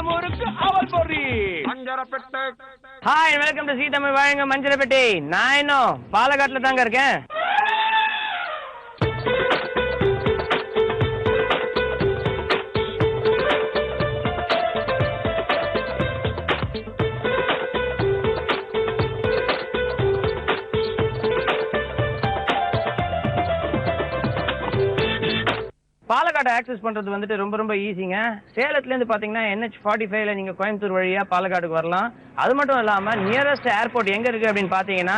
முறுக்கு அவல் பொரி மஞ்சரப்பேட்டை. ஹாய், வெல்கம் டு ஜீ தமிழ் வழங்க மஞ்சரப்பேட்டை. நான் இன்னும் பாலக்காட்டுல தாங்க இருக்கேன். பாலக்காடு ஆக்சஸ் பண்றது வந்துட்டு ரொம்ப ரொம்ப ஈஸிங்க. சேலத்துல இருந்து பாத்தீங்கன்னா NH45ல நீங்க கோயம்புத்தூர் வழியா பாலக்காடுக்கு வரலாம். அது மட்டும் இல்லாம நியரஸ்ட் ஏர்போர்ட் எங்க இருக்கு அப்படின்னு பாத்தீங்கன்னா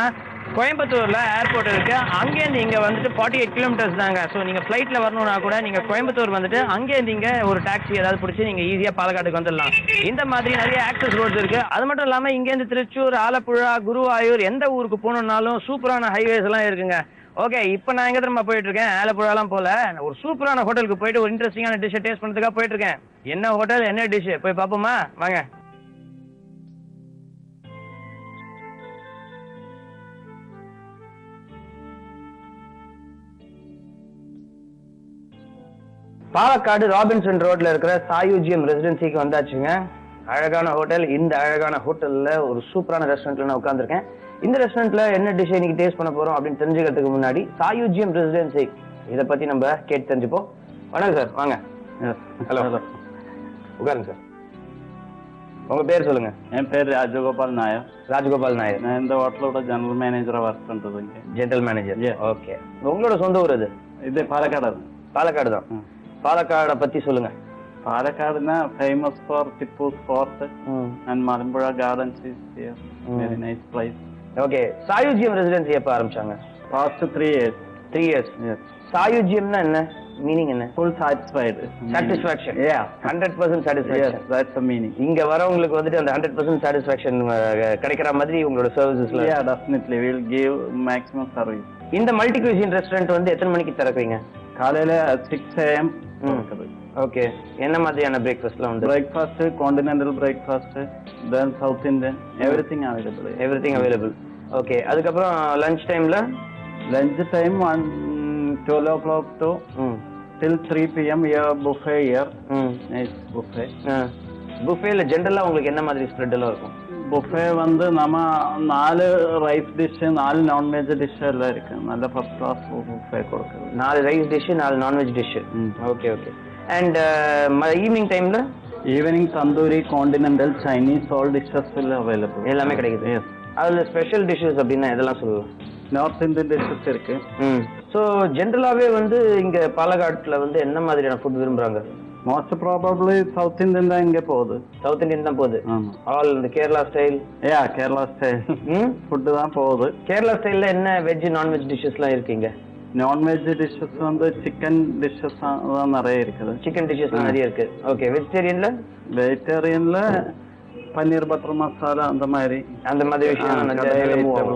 கோயம்புத்தூர்ல ஏர்போர்ட் இருக்கு. அங்கேருந்து இங்க வந்துட்டு 48 கிலோமீட்டர்ஸ் தாங்க. ஸோ நீங்க ஃபிளைட்ல வரணும்னா கூட நீங்க கோயம்புத்தூர் வந்துட்டு அங்கேருந்து இங்க ஒரு டாக்ஸி ஏதாவது பிடிச்சி நீங்க ஈஸியா பாலக்காட்டுக்கு வந்துடலாம். இந்த மாதிரி நிறைய ஆக்சஸ் ரோட்ஸ் இருக்கு. அது மட்டும் இல்லாம இங்கேருந்து திருச்சூர், ஆலப்புழா, குருவாயூர் எந்த ஊருக்கு போகணும்னாலும் சூப்பரான ஹைவேஸ் எல்லாம் இருக்குங்க. ஓகே, இப்போ நான் எங்க திரும்ப போயிட்டு இருக்கேன்? ஆலப்புழாலாம் போல ஒரு சூப்பரான ஹோட்டலுக்கு போயிட்டு ஒரு இன்ட்ரெஸ்டிங்கான டிஷ்ஷை டேஸ்ட் பண்ணுறதுக்காக போயிட்டு இருக்கேன். என்ன ஹோட்டல், என்ன டிஷ் போய் பார்ப்போமா? வாங்க. பாலக்காடு ராபின்சன் ரோட்ல இருக்கிற சாயுஜியம் ரெசிடென்சிக்கு வந்தாச்சுங்க. அழகான ஹோட்டல். இந்த அழகான ஹோட்டல்ல ஒரு சூப்பரான ரெஸ்டாரண்ட்ல நான் உட்காந்துருக்கேன். இந்த ரெஸ்டாரண்ட்ல என்ன டிஷ் இன்னைக்கு டேஸ்ட் பண்ண போறோம் அப்படின்னு தெரிஞ்சுக்கிறதுக்கு முன்னாடி சாயுஜியம் ரெசிடென்சி இதை பத்தி நம்ம கேட்டு தெரிஞ்சுப்போம். வணக்கம் சார், வாங்க. ஹலோ, உட்காருங்க சார். உங்க பேர் சொல்லுங்க. என் பேர் ராஜகோபால் நாயர். ராஜகோபால் நாயர். நான் இந்த ஹோட்டலோட ஜெனரல் மேனேஜரா ஒர்க் பண்றதுங்க. General manager. ஓகே, உங்களோட சொந்த ஊர் இது? இது பாலக்காடு. பாலக்காடு தான். பாலக்காடை பத்தி சொல்லுங்க. பாலக்காடுனா famous for Tipu's fort and Malampuzha gardens is here. Very nice place. Okay, Sayujyam residency எப்ப ஆரம்பிச்சாங்க? Past 3 years. 3 years. சாயுஜியம்னா என்ன மீனிங்? என்ன? Full satisfied. Satisfaction. Yeah, 100% satisfaction. Yes, that's the meaning. இங்க வரவங்களுக்கு வந்துட்டு அந்த 100% சாட்டிஸ்ஃபேக்ஷன் கிடைக்கிற மாதிரி உங்களோட சர்வீசஸ்ல? Yeah, definitely we will give maximum service. இந்த மல்டி குசின் ரெஸ்டாரண்ட் வந்து எத்தனை மணிக்கு திறக்குவீங்க? காலையில 6 AM. ஓகே, என்ன மாதிரியான பிரேக்ஃபாஸ்ட்லாம் உண்டு? Breakfast, continental breakfast, then south Indian, everything available. Everything available. Okay, அதுக்கப்புறம் லஞ்ச் டைம்ல? Lunch time 12 o'clock to till 3 PM we have buffet here. Nice buffet. புஃபேல ஜெனரலா உங்களுக்கு என்ன மாதிரி ஸ்ப்ரெட் எல்லாம் இருக்கும்? புஃபே வந்து நம்ம 4 ரைஸ் டிஷ், 4 நான்வெஜ் டிஷ் எல்லாம் இருக்கு. நல்ல ஃபர்ஸ்ட் கிளாஸ் புஃபே கொடுக்குது. 4 rice dish, 4 nonveg dish. Okay okay. And evening டைம்ல? Evening tandoori, continental, Chinese all dishes will available. எல்லாமே கிடைக்குது. எஸ். அதுல ஸ்பெஷல் டிஷ்ஷஸ் அப்படின்னா இதெல்லாம் சொல்லலாம். நார்த் இந்தியன் டிஷ்ஷஸ் இருக்கு. ஸோ ஜென்ரலாவே வந்து இங்க பாலக்காட்டுல வந்து என்ன மாதிரியான ஃபுட் விரும்புறாங்க? மோஸ்ட் ப்ராபப்லி சவுத் இந்தியன் தான் இங்க போகுது. சவுத் இந்தியன் தான் போகுது. ஆல் இந்த கேரளா ஸ்டைல். யா, கேரளா ஸ்டைல் ஃபுட் தான் போகுது. கேரளா ஸ்டைல்ல என்ன வெஜ் நான்வெஜ் டிஷ்ஷஸ்லாம் இருக்கீங்க? நான்வெஜ் டிஷ்ஷஸ் வந்து சிக்கன் டிஷ்ஷஸ் தான் நிறைய இருக்குது. சிக்கன் டிஷ்ஷஸ்லாம் நிறைய இருக்கு. ஓகே, வெஜிடேரியன்ல? வெஜிடேரியன்ல பன்னீர் பட்டர் மசாலா அந்த மாதிரி விஷயம்.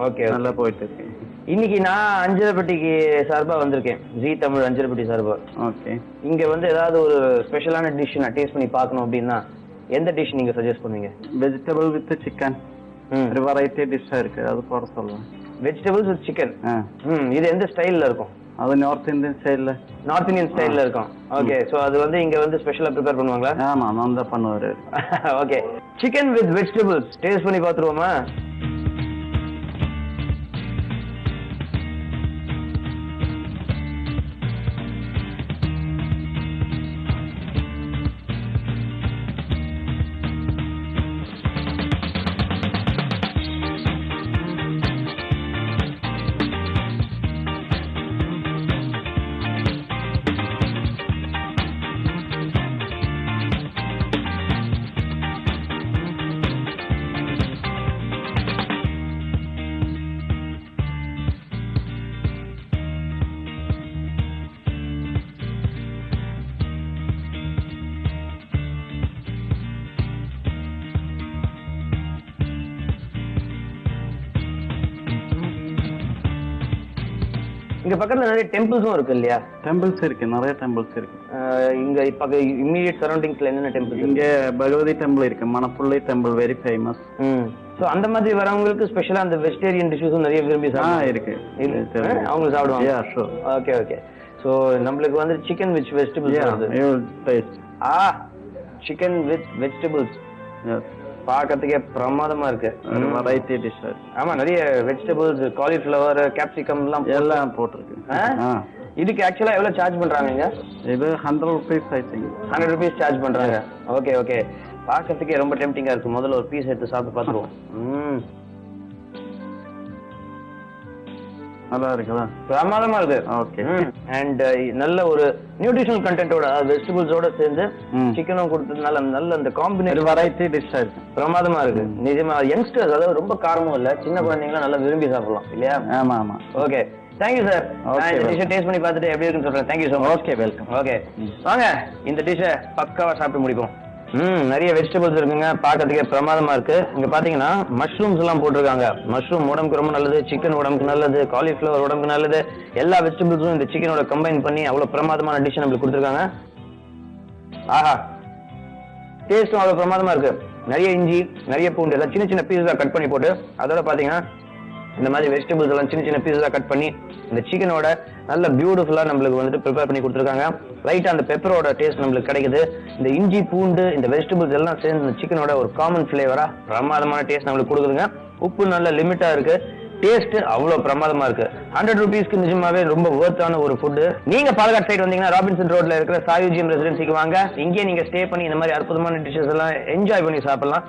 ஓகே, நல்லா போயிட்டு இருக்கு. இன்னைக்கு நான் அஞ்சரப்பட்டிக்கு சார்பா வந்திருக்கேன், ஜீ தமிழ் அஞ்சரப்பட்டி சார்பா. ஓகே, இங்க வந்து ஏதாவது ஒரு ஸ்பெஷலான டிஷ் நான் டேஸ்ட் பண்ணி பார்க்கணும் அப்படின்னா எந்த டிஷ் நீங்க சஜஸ்ட் பண்ணுவீங்க? வெஜிடபிள் வித் சிக்கன் ஒரு வெரைட்டி டிஷ்ஷா இருக்கு, அது போட சொல்லுவேன். Vegetables with chicken. இது எந்த ஸ்டைல்ல இருக்கும்? அது நார்த் இந்தியன் ஸ்டைல்ல. நார்த் இந்தியன் ஸ்டைல்ல இருக்கும். ஓகே, சோ அது வந்து இங்க வந்து ஸ்பெஷலா ப்ரிப்பேர் பண்ணுவாங்களா? ஆமா, நான் தான் பண்ணுவாரு. Okay, chicken with vegetables taste பண்ணி பாத்துருவோமா? இங்க பக்கத்துல நிறைய டெம்பிள்ஸும் இருக்கு இல்லையா? டெம்பிள்ஸ் இருக்கு, நிறைய டெம்பிள்ஸ் இருக்கு. இங்க பக்க இமிடியேட் சரௌண்டிங்ஸ்ல என்னென்ன டெம்பிள்? இங்க பகவதி டெம்பிள் இருக்கு, மணப்புள்ளி டெம்பிள் வெரி ஃபேமஸ். சோ அந்த மாதிரி வரவங்களுக்கு ஸ்பெஷலா அந்த வெஜிடேரியன் டிஷ்ஷஸும் நிறைய விரும்பி இருக்கு, அவங்க சாப்பிடுவாங்க. Ya sure. Okay okay. So நம்மளுக்கு வந்து சிக்கன் வித் வெஜிடபிள்ஸ் வருது. Taste. Chicken with vegetables. Yes, பார்க்கறதுக்கே பிரமாதமா இருக்கு. ஒரு வெரைட்டி டிஷ். ஆமா, நிறைய வெஜிடபிள்ஸ், காலிஃப்ளவர், கேப்சிகம் எல்லாம் போட்டிருக்கு. இதுக்கு ஆக்சுவலா எவ்வளவு சார்ஜ் பண்றாங்க? இது 100 rupees I think. 100 rupees charge பண்றாங்க. ஓகே ஓகே, பார்க்கறதுக்கே ரொம்ப டெம்ப்டிங்கா இருக்கு. முதல்ல ஒரு பீஸ் எடுத்து சாப்பிட்டு பார்த்துருவோம். நல்லா இருக்குதா? பிரமாதமா இருக்கு. ஓகே. அண்ட் நல்ல ஒரு நியூட்ரிஷனல் கண்டென்ட்டோட வெஜிடபிள்ஸோட சேர்ந்து சிக்கனும் கொடுத்ததுனால நல்ல அந்த காம்பினேஷன் வெரைட்டி டிஷ் இருக்கு. பிரமாதமா இருக்கு. நிஜமா யங்ஸ்டர்ஸ், அதாவது ரொம்ப காரமும் இல்ல, சின்ன குழந்தைங்களாம் நல்லா விரும்பி சாப்பிடலாம் இல்லையா? ஆமா ஆமா. Okay, thank you sir. Okay, இந்த டிஷ்ஷை டேஸ்ட் பண்ணி பார்த்துட்டு எப்படி இருக்குன்னு சொல்றேன். Thank you so much. Okay, welcome. Okay, வாங்க இந்த டிஷ்ஷை பக்காவா சாப்பிட்டு முடிப்போம். நிறைய வெஜிடபிள்ஸ் இருக்குங்க, பார்க்கறதுக்கே பிரமாதமா இருக்கு. இங்க பாத்தீங்கன்னா மஷ்ரூம்ஸ் எல்லாம் போட்டிருக்காங்க. மஷ்ரூம் உடம்புக்கு ரொம்ப நல்லது, சிக்கன் உடம்புக்கு நல்லது, காலிஃபிளவர் உடம்புக்கு நல்லது. எல்லா வெஜிடபிள்ஸும் இந்த சிக்கனோட கம்பைன் பண்ணி அவ்வளவு பிரமாதமான டிஷ் நம்மளுக்கு கொடுத்துருக்காங்க. ஆஹா, டேஸ்டும் அவ்வளவு பிரமாதமா இருக்கு. நிறைய இஞ்சி, நிறைய பூண்டு எல்லாம் சின்ன சின்ன பீஸா கட் பண்ணி போட்டு, அதோட பாத்தீங்கன்னா இந்த மாதிரி வெஜிடபிள்ஸ் எல்லாம் சின்ன சின்ன பீஸா கட் பண்ணி இந்த சிக்கனோட நல்ல பியூட்டிஃபுல்லா நம்மளுக்கு வந்துட்டு ப்ரிப்பேர் பண்ணி கொடுத்துருக்காங்க. ரைட்டா அந்த பெப்பரோட டேஸ்ட் நம்மளுக்கு கிடைக்குது. இந்த இஞ்சி பூண்டு இந்த வெஜிடபிள்ஸ் எல்லாம் சேர்ந்து இந்த சிக்கனோட ஒரு காமன் ஃபிளேவரா பிரமாதமான டேஸ்ட் நம்மளுக்கு கொடுக்குதுங்க. உப்பு நல்ல லிமிட்டா இருக்கு, டேஸ்ட் அவ்வளவு பிரமாதமா இருக்கு. 100 rupeesக்கு நிஜமாவே ரொம்ப வர்த்தான ஒரு ஃபுட். நீங்க பாலக்காடு சைடு வந்தீங்கன்னா ராபின்சன் ரோட்ல இருக்கிற சாயுஜியம் ரெசிடென்சிக்கு வாங்க. இங்கே நீங்க ஸ்டே பண்ணி இந்த மாதிரி அற்புதமான டிஷஸ் எல்லாம் என்ஜாய் பண்ணி சாப்பிடலாம்.